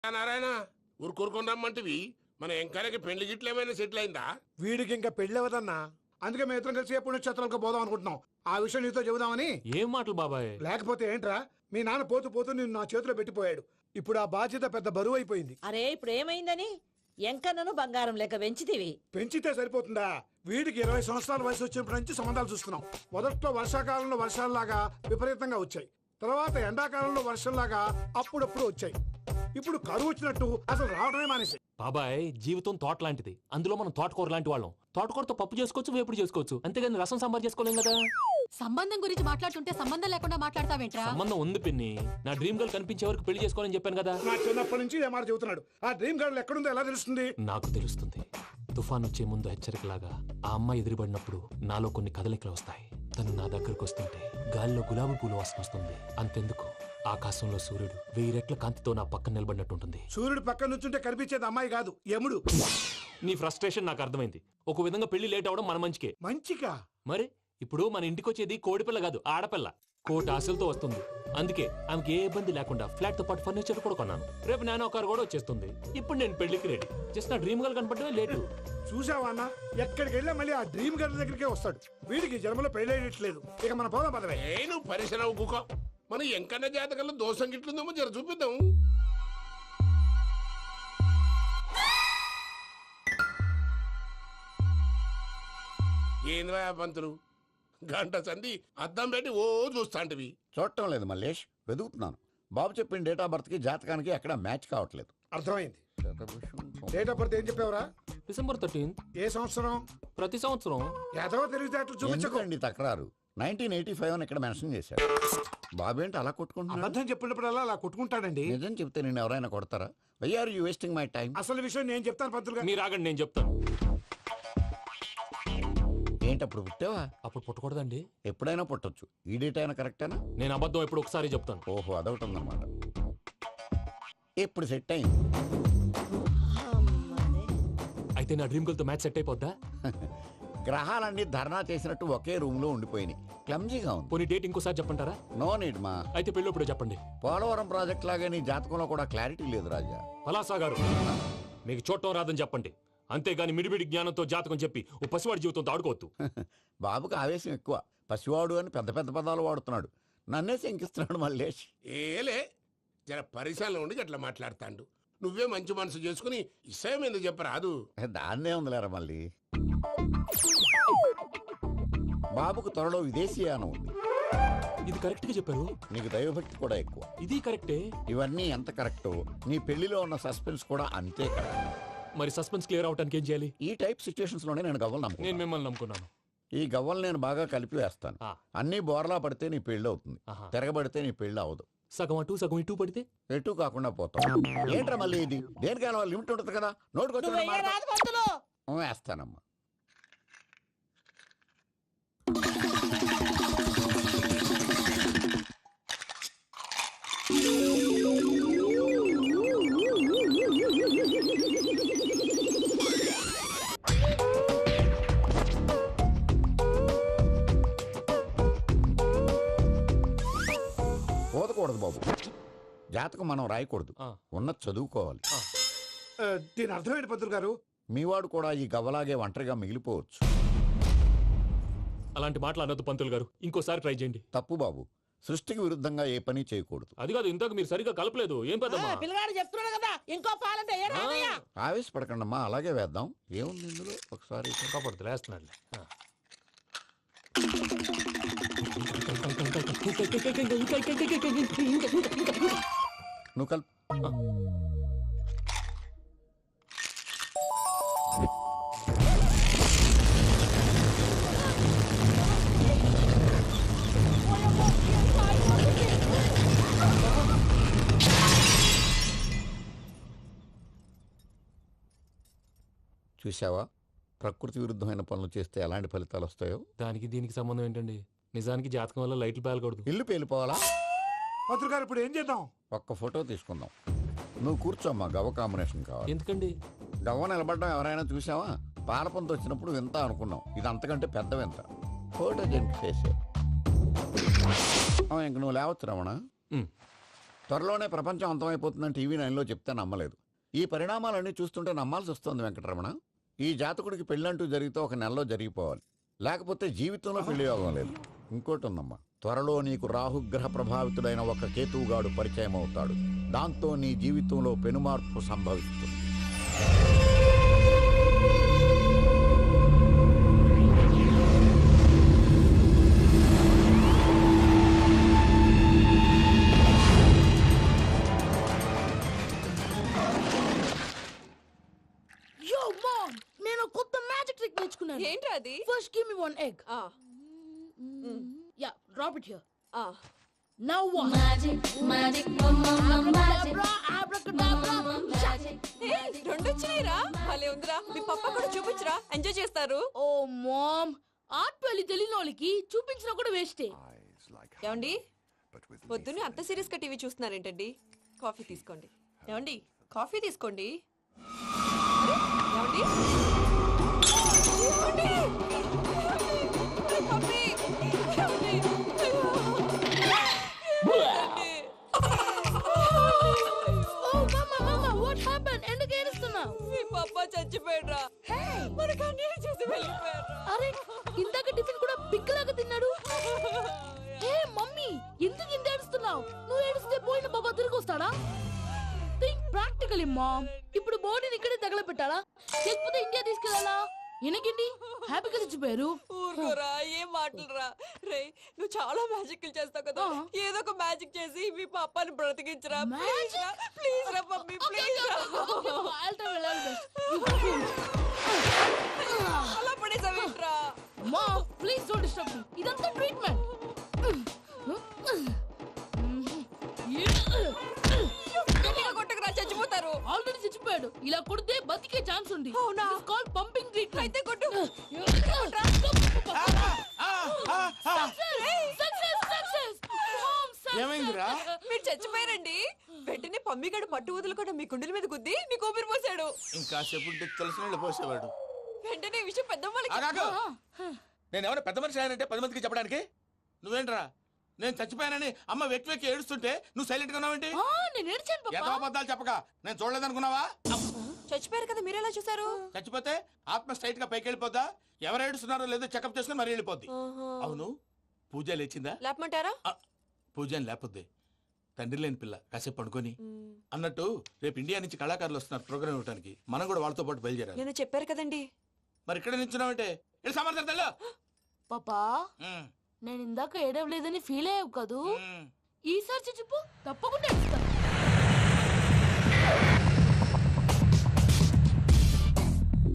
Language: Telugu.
నారాయణ ఊరుకూరుకొని రమ్మంటివి మన ఎంకాయకి పెళ్లి గిట్లు ఏమైనా సెటిల్ అయిందా? వీడికి ఇంకా పెళ్ళవదన్నా. అందుకే మేము ఇద్దరం కలిసి పుణ్యక్షేత్రాలకు పోదాం అనుకుంటున్నాం. ఆ విషయం నీతో చెబుదామని. ఏం మాటలు బాబాయ్? లేకపోతే ఏంట్రా, మీ నాన్న పోతూ పోతూ నిన్ను నా చేతిలో పెట్టిపోయాడు. ఇప్పుడు ఆ బాధ్యత పెద్ద బరువు అయిపోయింది. అరే ఇప్పుడు ఏమైందని? ఎంకన్నను బంగారం లెక్క పెంచితివి. పెంచితే సరిపోతుందా? వీడికి 20 సంవత్సరాల వయసు వచ్చినప్పటి నుంచి సంబంధాలు చూస్తున్నాం. మొదట్లో వర్షాకాలంలో వర్షాలలాగా విపరీతంగా వచ్చాయి. తర్వాత ఎండాకాలంలో వర్షంలాగా అప్పుడప్పుడు వచ్చాయి. ఇప్పుడు కరువు వచ్చినట్టు అసలు రావడమే మానేసి. బాబాయ్, జీవితం తోట లాంటిది. అందులో మనం తోటకూర లాంటి వాళ్ళం. తోటకూరతో పప్పు చేసుకోవచ్చు, వేపుడు చేసుకోవచ్చు, అంతేగాని రసం సాంబార్ చేసుకోలేం కదా. సంబంధం గురించి మాట్లాడుతుంటే సంబంధం లేకుండా మాట్లాడతావేంట్రా? సంబంధం ఉంది పిన్ని. నా డ్రీమ్ గర్ల్ కనిపించే వరకు పెళ్లి చేసుకోవాలని చెప్పాను కదా. నా చిన్నప్పటి నుంచి ఏ మాట చెబుతున్నాడు. ఆ డ్రీమ్ గర్ల్ ఎక్కడుందో ఎలా తెలుస్తుంది? నాకు తెలుస్తుంది. తుఫాన్ వచ్చే ముందు హెచ్చరికలాగా ఆ అమ్మాయి ఎదురుపడినప్పుడు నాలో కొన్ని కదలికలు వస్తాయి. తను నా దగ్గరకు వస్తుంటే గాలిలో గులాబీ పూలు వాసన వస్తుంది. అంతెందుకు, ఆకాశంలో సూర్యుడు 1000 రెట్ల కాంతితో నా పక్కన నిలబడినట్టుంటుంది. సూర్యుడు పక్కన నుంచుంటే కనిపించేది అమ్మాయి కాదు, యముడు. నీ ఫ్రస్ట్రేషన్ నాకు అర్థమైంది. ఒక విధంగా పెళ్లి లేట్ అవడం మన మంచికే. మంచిగా? మరి ఇప్పుడు మన ఇంటికి వచ్చేది కోడిపిల్ల కాదు, ఆడపిల్ల. కోటి ఆశలతో వస్తుంది. అందుకే ఆమెకి ఏ ఇబ్బంది లేకుండా ఫ్లాట్ తో పాటు ఫర్నిచర్ కూడా కొన్నాను. రేపు నానో కారు కూడా వచ్చేస్తుంది. ఇప్పుడు నేను పెళ్లికి రెడీ. జస్ట్ నా డ్రీమ్ గర్ల్ కనపడమే లేటు. చూసావా అన్న, ఎక్కడికి వెళ్ళా మళ్ళీ ఆ డ్రీమ్ గర్ల్ దగ్గరికే వస్తాడు. వీడికి జన్మలో పెళ్ళేయట్లేదు. ఇక మన పోదాం పదవే. నేను పరిశ్రమ కుక మన ఎంకన్న జాతకంలో దోషం గిట్లుందేమో జర చూపిద్దాం. ఏంద్రా పంతులు, గంట సంధి అద్దం పెట్టి ఓ చూస్తాంటివి. చూడటం లేదు మల్లేష్, వెతుకుతున్నాను. బాబు చెప్పిన డేట్ ఆఫ్ బర్త్ కి జాతకానికి ఎక్కడ మ్యాచ్ కావట్లేదు. అర్థమైంది. డేట్ ఆఫ్ బర్త్ ఏం చెప్పావురా? December 13th. ఏ సంవత్సరం? ప్రతి సంవత్సరం. ఎదవ తెలివితేటలు చూపించకండి. ఎందుకండి తక్రారు? 1985 అని ఇక్కడ మెన్షన్ చేశాడు. బాబు ఏంటి అలా కొట్టుకుంటున్నాడు? అబద్ధం చెప్పినప్పుడల్లా అలా కొట్టుకుంటాడండి. నిజం చెప్తే నేను ఎవరైనా కొడతారా? Why are you wasting my time? అసలు విషయం నేను చెప్తాను పంతులు గారు. మీరు ఆగండి, నేను చెప్తాను. ఏంటి అప్పుడు పుట్టావా? అప్పుడు పుట్టకూడదండి. ఎప్పుడైనా పుట్టొచ్చు. ఈ డేట్ అయినా కరెక్టేనా? నేను అబద్ధం ఎప్పుడు ఒకసారి చెప్తాను. ఓహో, అదొకటి ఉందన్నమాట. ఎప్పుడు సెట్ అయింది? అయితే నా డ్రీమ్ గర్ల్ తో మ్యాచ్ సెట్ అయిపోద్దా? గ్రహాలన్నీ ధర్నా చేసినట్టు ఒకే రూమ్ లో ఉండిపోయినాయి. క్లమ్జీగా ఉంది. పోనీ డేట్ ఇంకోసారి చెప్పంటారా? నో నీడ్ మా. అయితే పెళ్ళప్పుడు చెప్పండి. పోలవరం ప్రాజెక్ట్ లాగే నీ జాతకంలో కూడా క్లారిటీ లేదు రాజా. పలాసా గారు, మీకు చూడటం రాదని చెప్పండి. అంతేగాని మిడిమిడి జ్ఞానంతో జాతకం చెప్పి ఓ పసివాడి జీవితంతో ఆడుకోవద్దు. బాబుకి ఆవేశం ఎక్కువ. పసివాడు అని పెద్ద పెద్ద పదాలు వాడుతున్నాడు. నన్నే శంకిస్తున్నాడు మల్లేష్. ఏలే, జర పరిశ్రమలో ఉండి అట్లా మాట్లాడతాండు. నువ్వే మంచి మనసు చేసుకుని ఇష్టం ఎందుకు చెప్పరాదు? దాన్నే ఉందిలేరా మళ్ళీ. బాబుకు త్వరలో విదేశీయానం ఉంది. ఇది కరెక్ట్ గా చెప్పారు. నీకు దైవభక్తి కూడా ఎక్కువ. ఇది కరెక్టే. ఇవన్నీ ఎంత కరెక్టో నీ పెళ్లిలో ఉన్న సస్పెన్స్ కూడా అంతే కరెక్ట్. మరి సస్పెన్స్ క్లియర్ అవడానికి ఏం చేయాలి? ఈ టైప్ సిచ్యువేషన్స్ లోనే నేను గవ్వలు నేను నమ్ముకున్నాను. మిమ్మల్ని నమ్ముకున్నాను. ఈ గవ్వలు నేను బాగా కలిపి వేస్తాను. ఆ. అన్ని బోర్లా పడితే నీ పెళ్లి అవుతుంది. ఆహా. తిరగబడితే నీ పెళ్లి అవదు. సగం అటు సగం ఇటు పడితే ఎటు కాకుండా పోతాం. ఏంట్రా మళ్ళీ ఇది? దేనికైనా లిమిట్ ఉంటుంది కదా. నువ్వు వెయ్యరాదు పంతులు. నోటుకొచ్చి వేస్తానమ్మా. పోదకూడదు బాబు. జాతకం మనం రాయకూడదు. ఆ. ఉన్నది చదువుకోవాలి. దీని అర్థమైంది పంతులు గారు. మీవాడు కూడా ఈ గవ్వలాగే ఒంటరిగా మిగిలిపోవచ్చు. అలాంటి మాటలు అనొద్దు పంతులు గారు. ఇంకోసారి ట్రై చేయండి. తప్పు బాబు. సృష్టికి విరుద్ధంగా ఏ పని చేయకూడదు. అది కాదు, ఇంతకు మీరు సరిగ్గా కలపలేదు. ఏం పెద్దమ్మా? పిల్లగాడు చెప్తున్నాడు కదా, ఇంకో పాలంటే ఏ రాదయ్యా. ఆవేశపడకండమ్మా, అలాగే వేద్దాం. ఏముంది ఇందులో? ఒకసారి కాపాడుతు లేస్తున్నాడు. నువ్వు కల్. చూసావా, ప్రకృతి విరుద్ధమైన పనులు చేస్తే ఎలాంటి ఫలితాలు వస్తాయో. దానికి దీనికి సంబంధం ఏంటండి? నిజానికి జాతకం వల్ల లైట్లు పేలకూడదు. ఇల్లు పేలిపోవాలా? పంతులు గారు ఇప్పుడు ఏం చేద్దాం? ఒక్క ఫోటో తీసుకుందాం. నువ్వు కూర్చోమ్మా, గవ్వ కాంబినేషన్ కావాలి. ఎందుకండి? గవ్వ నిలబడ్డం ఎవరైనా చూసావా? పాలపంత వచ్చినప్పుడు వింత అనుకున్నాం. ఇది అంతకంటే పెద్ద వింత. ఫోటో జెంట్ చేసే ఇంక నువ్వు లేవచ్చు రమణ. త్వరలోనే ప్రపంచం అంతమైపోతుందని టీవీ 9లో చెప్తే నమ్మలేదు. ఈ పరిణామాలన్నీ చూస్తుంటే నమ్మాల్సి వస్తుంది వెంకటరమణ. ఈ జాతకుడికి పెళ్ళంటూ జరిగితే 1 నెలలో జరిగిపోవాలి, లేకపోతే జీవితంలో పెళ్లి యోగం లేదు. ఇంకోటి ఉందమ్మా, త్వరలో నీకు రాహుగ్రహ ప్రభావితుడైన ఒక కేతువుగాడు పరిచయం అవుతాడు. దాంతో నీ జీవితంలో పెనుమార్పు సంభవిస్తుంది. Yo, mom! నేను కొత్త మ్యాజిక్ ట్రిక్ నేర్చుకున్నాను. ఏంట్రా అది? First give me one egg. Yeah, drop it here. Now what? Magic, abracadabra, రెండు వచ్చినాయిరా. భలే ఉందిరా. మీ పప్ప కూడా చూపించరా, ఎంజాయ్ చేస్తారు. Oh, mom! ఆర్ట్ పెళ్లి తెలియని వాళ్ళకి చూపించినా కూడా వేస్టే. ఏమండి, పొద్దున్నే అంత సీరియస్ గా టీవీ చూస్తున్నారేంటండి? కాఫీ తీసుకోండి. ఏమండి, కాఫీ తీసుకోండి. ఏమండి? ఏమండి? కాఫీ! ఏమండి? Oh, mama, what happened? ఎందుకు ఏడుస్తున్నావు? మీ పప్ప చచ్చిపోయాడురా. మనకు అన్యాయం చేసి వెళ్ళిపోయాడురా. అరే, ఇందాక టిఫిన్ కూడా పిక్కలాగా తిన్నాడు. హే మమ్మీ, ఎందుకు ఇంత ఏడుస్తున్నావు? నువ్వు ఏడిస్తే పోయిన బాబా తిరిగి వస్తాడా? Think practically mom. ఇప్పుడు బాడీని ఇక్కడే తగలబెట్టాలా, లేకపోతే ఇండియా తీసుకెళ్ళాలా? ఎనకండి హ్యాపీగా చచ్చిపోయారు. ఊరుకోరా, ఏం మాటలురా. రే, నువ్వు చాలా మ్యాజిక్ చేస్తావు కదా, ఏదో ఒక మ్యాజిక్ చేసి మీ పాపాని బ్రతికించరా. ప్లీజ్ రా మమ్మీ, ప్లీజ్ రా. అలా పడేసావేంట్రా? Mom please don't disturb me. ఇదంతా ట్రీట్మెంట్. గట్టిగా కొట్టకురా, చచ్చిపోతారు. ఆల్రెడీ చచ్చిపోయాడు. ఇలా కొడితే బతికే ఛాన్స్ ఉంది. అవునా? Called pumping treatment. అయితే కొట్టు. ఏమైందిరా? మీరు చచ్చిపోయారండి. వెంటనే పమ్మిగాడు పట్టు వదులుకుండా మీ గుండెల మీద గుద్ది మీకు ఊపిరి పోసాడు. ఇంకా సేపు తెలిసిన వాళ్ళు పోసేవాడు. వెంటనే ఈ విషయం పెద్ద నేను ఎవరైనా పెద్ద మనిషి ఆయనంటే 10 మందికి చెప్పడానికి. నువ్వేంట్రా, నేను చచ్చిపోయానని అమ్మ వెక్కి వెక్కి ఏడుస్తుంటే నువ్వు సైలెంట్ గా ఉన్నావేంటి? నేను ఏడ్చాను ఎంత పాపా. అబద్ధాలు చెప్పక నేను చూడలేదనుకున్నావా? చచ్చిపోయారు కదా, మీరెలా చూసారు? చచ్చిపోతే ఆత్మ స్ట్రైట్ గా పైకి వెళ్ళిపోద్దా? ఎవరు ఏడుస్తున్నారో లేదో చెకప్ చేసుకుని మరీ వెళ్ళిపోద్ది. అవును, పూజ లేచిందా? లేపమంటారా? పూజ అని లేకపోద్ది. తండ్రి లేని పిల్ల కాసేపు పడుకొని. అన్నట్టు రేపు ఇండియా నుంచి కళాకారులు వస్తున్నారు ప్రోగ్రామ్ ఇవ్వడానికి. మనం కూడా వాళ్ళతో పాటు బయలుదేరాలి. నేను చెప్పారు కదండి. మరి ఇక్కడ నిల్చున్నావంటే సమాధానం. పాపా, నేను ఇందాక ఏడవలేదని ఫీల్ అయ్యావు కదూ. ఈసారి చచ్చిపో, తప్పకుండా ఏడుస్తా.